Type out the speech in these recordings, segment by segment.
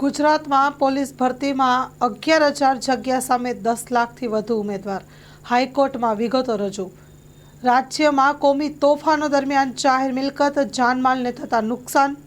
ગુજરાતમાં પોલીસ ભરતીમાં 11,000 જગ્યા સામે 10 લાખથી વધુ ઉમેદવાર. હાઈકોર્ટમાં વિગતો રજૂ. રાજ્યમાં કોમી તોફાનો દરમિયાન જાહેર મિલકત જાનમાલને થતા નુકસાન,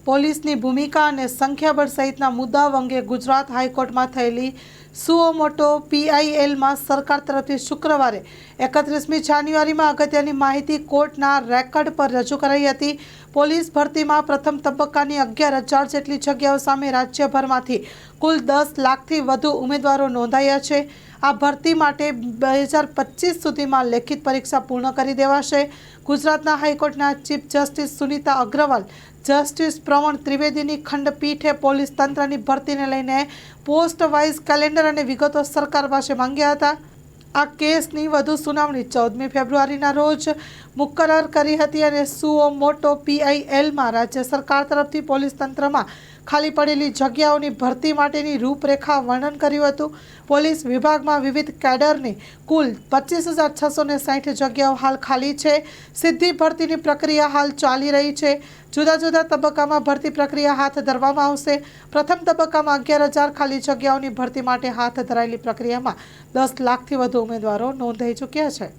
પોલીસની ભૂમિકા અને સંખ્યાબળ સહિતના મુદ્દાઓ અંગે ગુજરાત હાઈકોર્ટમાં થયેલી સુઓ મોટો PILમાં સરકાર તરફથી શુક્રવારે 31મી જાન્યુઆરીમાં અગત્યની માહિતી કોર્ટના રેકર્ડ પર રજૂ કરાઈ હતી. પોલીસ ભરતીમાં પ્રથમ તબક્કાની 11,000 જેટલી જગ્યાઓ સામે રાજ્યભરમાંથી કુલ 10 લાખથી વધુ ઉમેદવારો નોંધાયા છે. આ ભરતી માટે 2025 સુધીમાં લેખિત પરીક્ષા પૂર્ણ કરી દેવાશે. ગુજરાતના હાઈકોર્ટના chief justice Sunita Agarwal, justice Pranav ત્રિવેદીની ખંડપીઠે પોલીસ તંત્રની ભરતીને લઈને પોસ્ટ વાઇઝ કેલેન્ડર અને વિગતો સરકાર પાસે માંગ્યા હતા. આ કેસની વધુ સુનાવણી 14મી ફેબ્રુઆરીના રોજ મુકરર કરી હતી અને સુઓ મોટો PILમાં રાજ્ય સરકાર તરફથી પોલીસ તંત્રમાં ખાલી પડેલી જગ્યાઓની ભરતી માટેની રૂપરેખા વર્ણન કર્યું હતું. પોલીસ વિભાગમાં વિવિધ કેડરની કુલ 25,660 જગ્યાઓ હાલ ખાલી છે. સીધી ભરતીની પ્રક્રિયા હાલ ચાલી રહી છે. જુદા જુદા તબક્કામાં ભરતી પ્રક્રિયા હાથ ધરવામાં આવશે. પ્રથમ તબક્કામાં 11,000 ખાલી જગ્યાઓની ભરતી માટે હાથ ધરાયેલી પ્રક્રિયામાં 10 લાખથી વધુ ઉમેદવારો નોંધાઈ ચૂક્યા છે.